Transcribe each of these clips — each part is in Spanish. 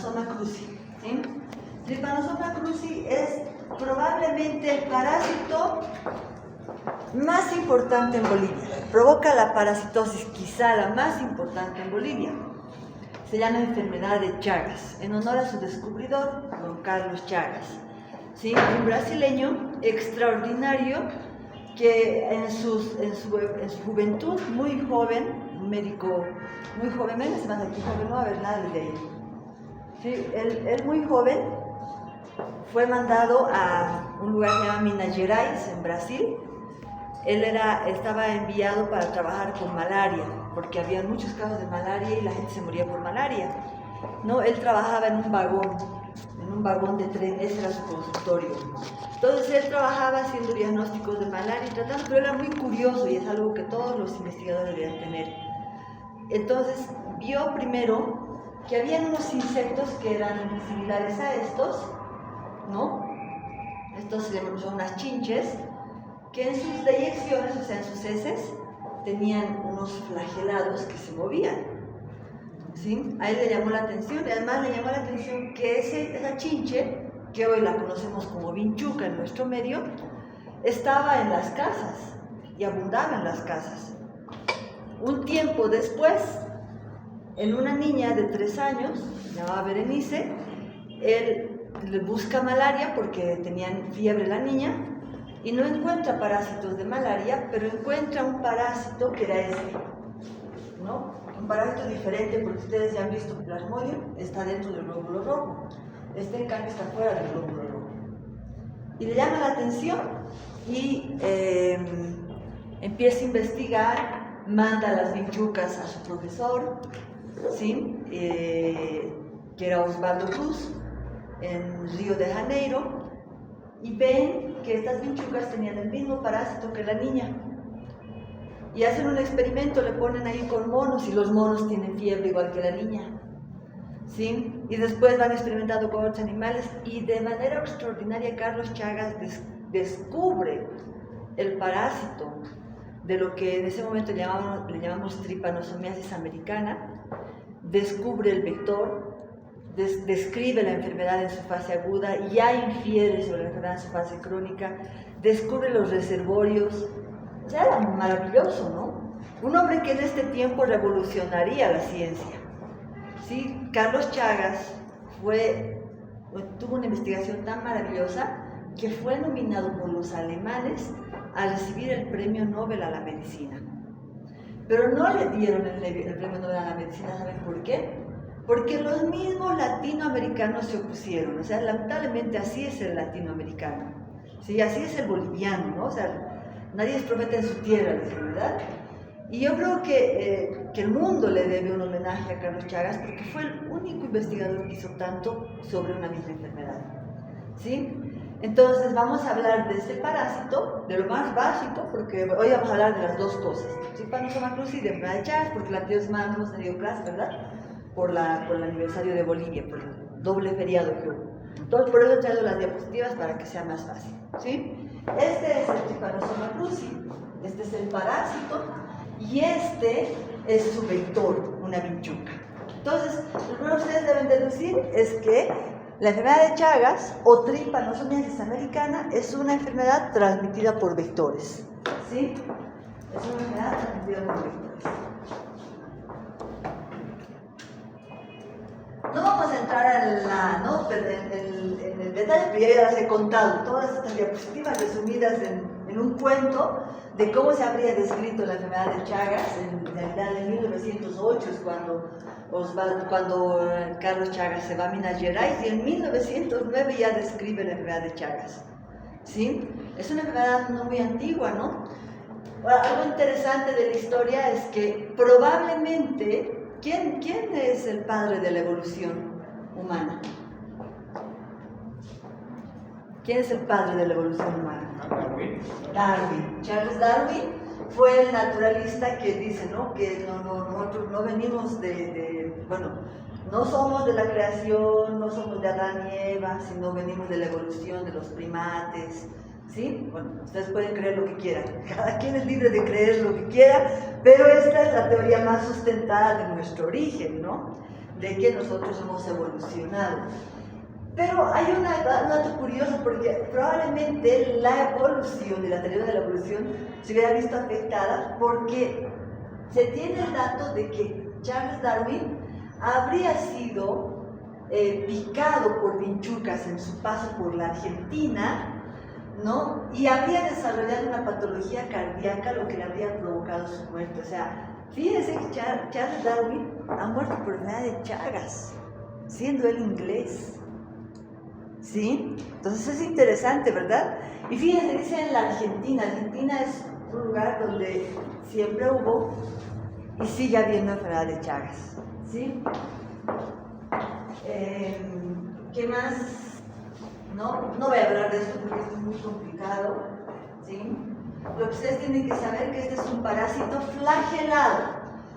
Trypanosoma cruzi, ¿sí? Trypanosoma cruzi es probablemente el parásito más importante en Bolivia. Provoca la parasitosis, quizá la más importante en Bolivia. Se llama enfermedad de Chagas, en honor a su descubridor, don Carlos Chagas. ¿Sí? Un brasileño extraordinario que en su juventud, muy joven, un médico muy joven, se más aquí joven, no va a haber nada de ahí. ¿Sí? Él muy joven fue mandado a un lugar que se llama Minas Gerais, en Brasil. Él estaba enviado para trabajar con malaria, porque había muchos casos de malaria y la gente se moría por malaria, ¿no? Él trabajaba en un vagón de tren, ese era su consultorio. Entonces él trabajaba haciendo diagnósticos de malaria y tratando, pero era muy curioso y es algo que todos los investigadores deberían tener. Entonces vio primero que había unos insectos que eran similares a estos, ¿no? Estos son unas chinches, que en sus deyecciones, o sea, en sus heces, tenían unos flagelados que se movían. ¿Sí? A él le llamó la atención, y además le llamó la atención que esa chinche, que hoy la conocemos como vinchuca en nuestro medio, estaba en las casas y abundaba en las casas. Un tiempo después, en una niña de 3 años, llamada Berenice, él le busca malaria porque tenía fiebre la niña, y no encuentra parásitos de malaria, pero encuentra un parásito que era este, ¿no? Un parásito diferente, porque ustedes ya han visto que el Plasmodium está dentro del glóbulo rojo. Este, en cambio, está fuera del glóbulo rojo. Y le llama la atención y empieza a investigar, manda las vinchucas a su profesor, ¿sí? Que era Osvaldo Cruz, en Río de Janeiro, y ven que estas vinchucas tenían el mismo parásito que la niña. Y hacen un experimento, le ponen ahí con monos y los monos tienen fiebre igual que la niña. ¿Sí? Y después van experimentando con otros animales y de manera extraordinaria Carlos Chagas descubre el parásito de lo que en ese momento le llamamos Trypanosomiasis americana, descubre el vector, describe la enfermedad en su fase aguda, ya infiere sobre la enfermedad en su fase crónica, descubre los reservorios. O sea, era maravilloso, ¿no? Un hombre que en este tiempo revolucionaría la ciencia. ¿Sí? Carlos Chagas tuvo una investigación tan maravillosa que fue nominado por los alemanes a recibir el premio Nobel a la medicina. Pero no le dieron el premio Nobel a la medicina, ¿saben por qué? Porque los mismos latinoamericanos se opusieron. O sea, lamentablemente así es el latinoamericano, ¿sí? Así es el boliviano, ¿no? O sea, nadie es profeta en su tierra, ¿verdad? Y yo creo que el mundo le debe un homenaje a Carlos Chagas porque fue el único investigador que hizo tanto sobre una misma enfermedad, ¿sí? Entonces vamos a hablar de este parásito, de lo más básico, porque hoy vamos a hablar de las dos cosas, Trypanosoma cruzi y de enfermedad de Chagas, porque la anterior semana no hemos tenido clase, ¿verdad? Por el aniversario de Bolivia, por el doble feriado que hubo. Entonces por eso he traído las diapositivas para que sea más fácil, ¿sí? Este es el Trypanosoma cruzi, este es el parásito, y este es su vector, una vinchuca. Entonces, lo que ustedes deben deducir es que la enfermedad de Chagas o Trypanosomiasis americana es una enfermedad transmitida por vectores, ¿sí? Es una enfermedad transmitida por vectores. No vamos a entrar en el detalle, pero ya las he contado, todas estas diapositivas resumidas en un cuento de cómo se habría descrito la enfermedad de Chagas. En realidad en 1908 es cuando Carlos Chagas se va a Minas Gerais, y en 1909 ya describe la enfermedad de Chagas, ¿sí? Es una enfermedad no muy antigua, ¿no? Ahora, algo interesante de la historia es que probablemente, ¿quién es el padre de la evolución humana? ¿Quién es el padre de la evolución humana? Darwin. Charles Darwin fue el naturalista que dice, ¿no? Que nosotros no venimos bueno, no somos de la creación, no somos de Adán y Eva, sino venimos de la evolución de los primates, ¿sí? Bueno, ustedes pueden creer lo que quieran, cada quien es libre de creer lo que quiera, pero esta es la teoría más sustentada de nuestro origen, ¿no? de que nosotros hemos evolucionado. Pero hay un dato curioso, porque probablemente la evolución, de la teoría de la evolución, se hubiera visto afectada porque se tiene el dato de que Charles Darwin habría sido picado por vinchucas en su paso por la Argentina, ¿no? Y habría desarrollado una patología cardíaca, lo que le habría provocado su muerte. O sea, fíjense que Charles Darwin ha muerto por enfermedad de Chagas, siendo él inglés. ¿Sí? Entonces es interesante, ¿verdad? Y fíjense, dice en la Argentina. Argentina es un lugar donde siempre hubo y sigue habiendo enfermedad de Chagas. ¿Sí? ¿Qué más? No voy a hablar de esto porque esto es muy complicado. ¿Sí? Lo que ustedes tienen que saber es que este es un parásito flagelado.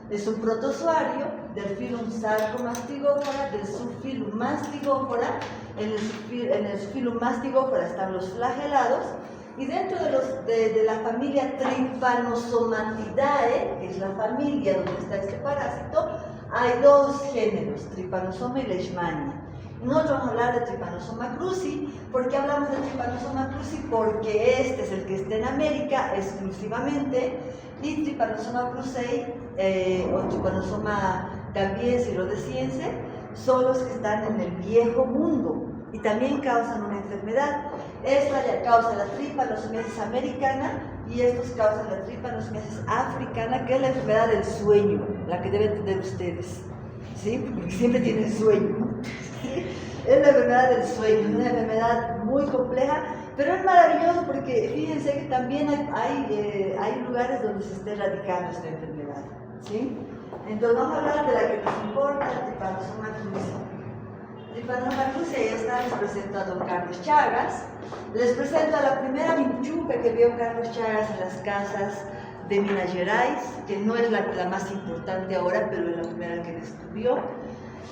Es un protozoario del filum Sarcomastigófora, del subfilum Mastigófora. En el subfilum Mastigófora están los flagelados, y dentro de la familia Trypanosomatidae, que es la familia donde está este parásito, hay dos géneros, Trypanosoma y Leishmania. Nosotros vamos a hablar de Trypanosoma cruzi. ¿Por qué hablamos de Trypanosoma cruzi? Porque este es el que está en América exclusivamente, y Trypanosoma cruzi o Trypanosoma gambiense y rhodesiense son los que están en el viejo mundo y también causan una enfermedad. Esta ya causa la tripanosomiasis americana y estos causan la tripanosomiasis africana, que es la enfermedad del sueño, la que deben tener ustedes, ¿sí? Porque siempre tienen sueño. Es la enfermedad del sueño, es una enfermedad muy compleja, pero es maravilloso porque fíjense que también hay lugares donde se está erradicando esta enfermedad, ¿sí? Entonces vamos a hablar de la que nos importa, la Trypanosoma cruzi. Trypanosoma cruzi, ahí está, les presento a don Carlos Chagas. Les presento a la primera vinchuca que vio Carlos Chagas en las casas de Minas Gerais, que no es la más importante ahora, pero es la primera que descubrió.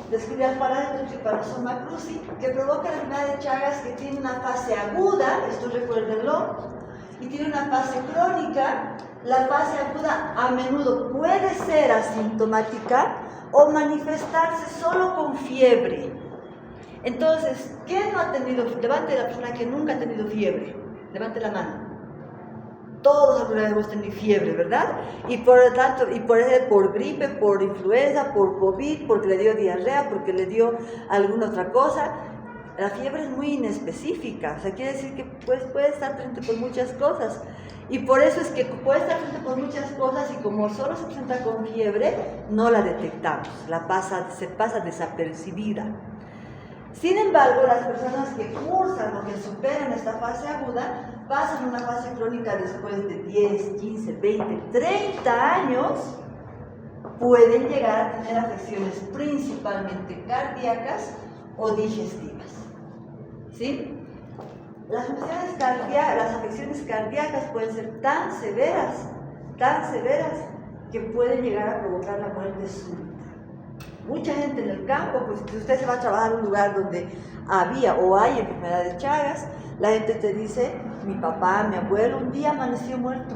Describe al parásito Trypanosoma cruzi, que provoca la enfermedad de Chagas, que tiene una fase aguda, esto recuérdenlo, y tiene una fase crónica. La fase aguda a menudo puede ser asintomática o manifestarse solo con fiebre. Entonces, ¿quién no ha tenido? Levante la persona que nunca ha tenido fiebre. Levante la mano. Todos alguna vez hemos tenido fiebre, ¿verdad? Y por lo tanto, por gripe, por influenza, por COVID, porque le dio diarrea, porque le dio alguna otra cosa. La fiebre es muy inespecífica, o sea, quiere decir que puede estar frente por muchas cosas. Y por eso es que puede estar frente por muchas cosas, y como solo se presenta con fiebre, no la detectamos, se pasa desapercibida. Sin embargo, las personas que cursan o que superan esta fase aguda pasan una fase crónica después de 10, 15, 20, 30 años, pueden llegar a tener afecciones principalmente cardíacas o digestivas. ¿Sí? Las afecciones cardíacas pueden ser tan severas, que pueden llegar a provocar la muerte súbita. Mucha gente en el campo, pues si usted se va a trabajar en un lugar donde había o hay enfermedad de Chagas, la gente te dice, mi papá, mi abuelo, un día amaneció muerto.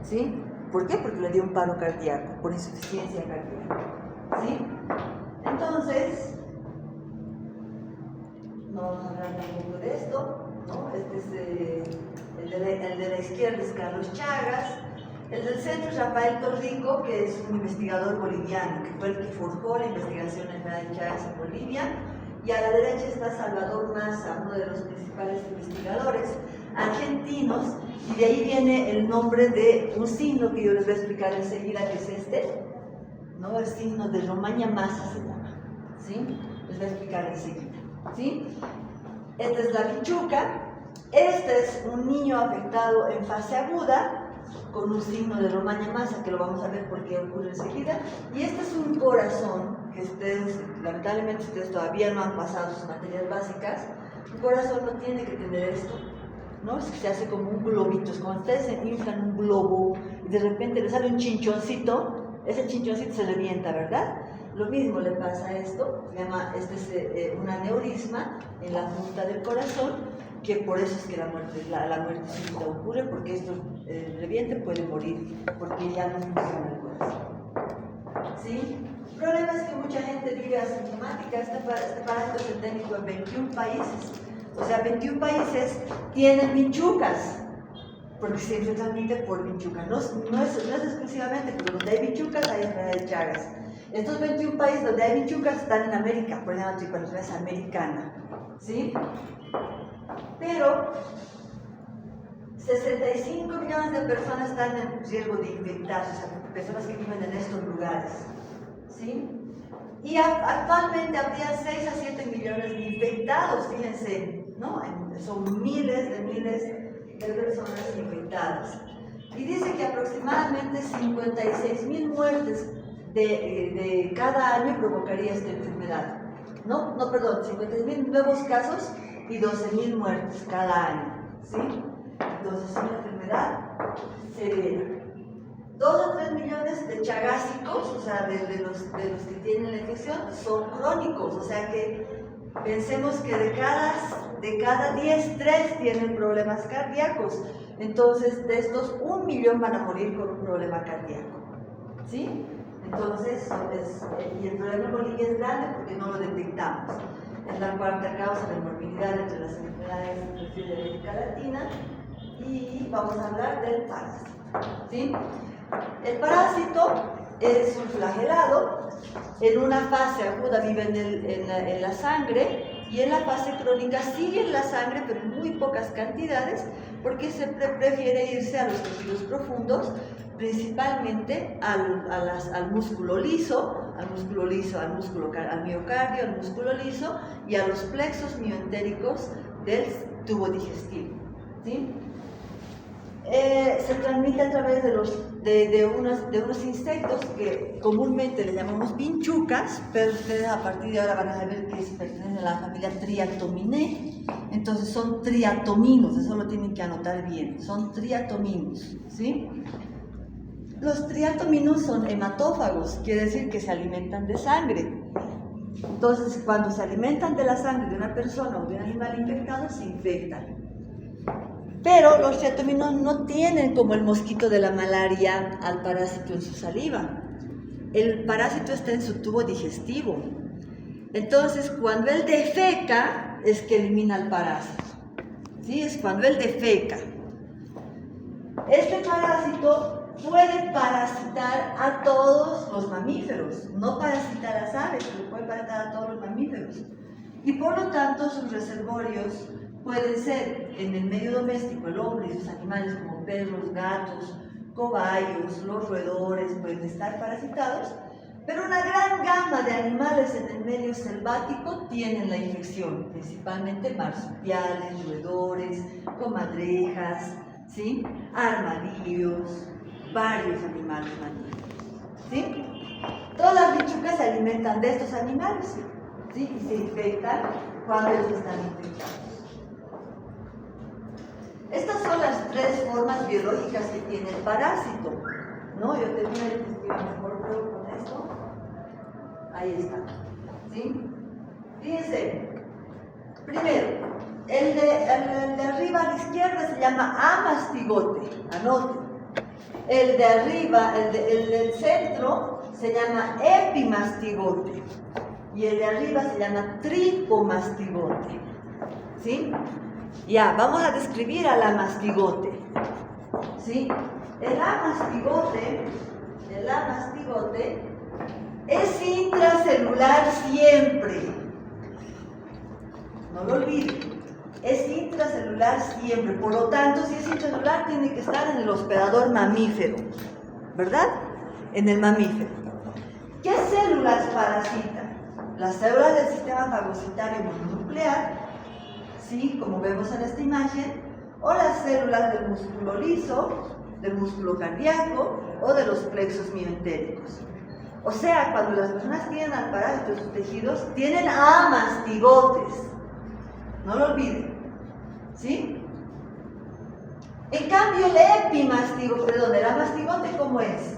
¿Sí? ¿Por qué? Porque le dio un paro cardíaco, por insuficiencia cardíaca. ¿Sí? Entonces, no vamos a hablar tampoco de esto, ¿no? Este es el de la izquierda es Carlos Chagas. El del centro es Rafael Torrico, que es un investigador boliviano, que fue el que forjó la investigación en la enfermedad de Chagas en Bolivia. Y a la derecha está Salvador Massa, uno de los principales investigadores argentinos, y de ahí viene el nombre de un signo que yo les voy a explicar enseguida, que es este, ¿no? El signo de Romaña Massa se llama, ¿sí? Les voy a explicar enseguida, ¿sí? Esta es la vinchuca, este es un niño afectado en fase aguda, con un signo de Romaña Massa, que lo vamos a ver porque ocurre enseguida, y este es un corazón, que ustedes, lamentablemente ustedes todavía no han pasado sus materias básicas. Un corazón no tiene que tener esto, ¿no? Es que se hace como un globito, es como ustedes se inflan un globo y de repente le sale un chinchoncito, ese chinchoncito se revienta, ¿verdad? Lo mismo le pasa a esto, se llama, este es un aneurisma en la punta del corazón, que por eso es que la muerte súbita ocurre, porque esto reviente, puede morir, porque ya no funciona el corazón. ¿Sí? problema es que mucha gente vive asintomática. Este parásito es endémico en 21 países. O sea, 21 países tienen vinchucas, porque siempre transmite por vinchuca. No es exclusivamente, pero donde hay vinchucas hay enfermedad de Chagas. Estos 21 países donde hay vinchucas están en América, por ejemplo, triconelosis americana, ¿sí? Pero 65 millones de personas están en riesgo de infectarse, o sea, personas que viven en estos lugares, ¿sí? Y actualmente habría 6 a 7 millones de infectados, fíjense, ¿no? Son miles de personas infectadas. Y dice que aproximadamente 56,000 muertes de cada año provocaría esta enfermedad. Perdón, 56,000 nuevos casos y 12,000 muertes cada año, ¿sí? Entonces es una enfermedad severa. 2 a 3 millones de chagásicos, o sea, de los que tienen la infección, son crónicos, o sea que pensemos que de cada 10, 3 tienen problemas cardíacos. Entonces, de estos, 1 millón van a morir con un problema cardíaco, ¿sí? Entonces, y el problema en Bolivia es grande porque no lo detectamos. Es la cuarta causa de morbilidad entre las enfermedades de América Latina. Y vamos a hablar del parásito, ¿sí? El parásito es un flagelado. En una fase aguda vive en la sangre, y en la fase crónica sigue en la sangre, pero en muy pocas cantidades, porque se prefiere irse a los tejidos profundos, principalmente al músculo liso, al miocardio, al músculo liso y a los plexos mioentéricos del tubo digestivo, ¿sí? Se transmite a través de unos insectos que comúnmente le llamamos vinchucas, pero ustedes a partir de ahora van a saber que pertenecen a la familia Triatominae. Entonces son triatominos, eso lo tienen que anotar bien, son triatominos, ¿sí? Los triatominos son hematófagos, quiere decir que se alimentan de sangre. Entonces, cuando se alimentan de la sangre de una persona o de un animal infectado, se infectan. Pero los triatominos no tienen, como el mosquito de la malaria, al parásito en su saliva. El parásito está en su tubo digestivo. Entonces, cuando él defeca, es que elimina al parásito. ¿Sí? Es cuando él defeca. Este parásito puede parasitar a todos los mamíferos. No parasita a las aves, pero puede parasitar a todos los mamíferos. Y por lo tanto, sus reservorios pueden ser en el medio doméstico, el hombre y sus animales como perros, gatos, cobayos, los roedores pueden estar parasitados, pero una gran gama de animales en el medio selvático tienen la infección, principalmente marsupiales, roedores, comadrejas, ¿sí? Armadillos, varios animales mamíferos, ¿sí? Todas las bichucas se alimentan de estos animales, ¿sí? Y se infectan cuando ellos están infectados. Estas son las 3 formas biológicas que tiene el parásito, ¿no? Yo tengo que escribir mejor creo con esto. Ahí está, ¿sí? Fíjense, primero, el de arriba a la izquierda se llama amastigote, anoten. El de arriba, el del centro, se llama epimastigote. Y el de arriba se llama tripomastigote, ¿sí? Ya, vamos a describir al amastigote, ¿sí? El amastigote es intracelular siempre. No lo olviden, es intracelular siempre. Por lo tanto, si es intracelular, tiene que estar en el hospedador mamífero, ¿verdad? En el mamífero. ¿Qué células parasitan? Las células del sistema fagocitario mononuclear, ¿sí? Como vemos en esta imagen, o las células del músculo liso, del músculo cardíaco o de los plexos mioentéricos. O sea, cuando las personas tienen al parásito en sus tejidos, tienen amastigotes. No lo olviden, ¿sí? En cambio, el amastigote, ¿cómo es?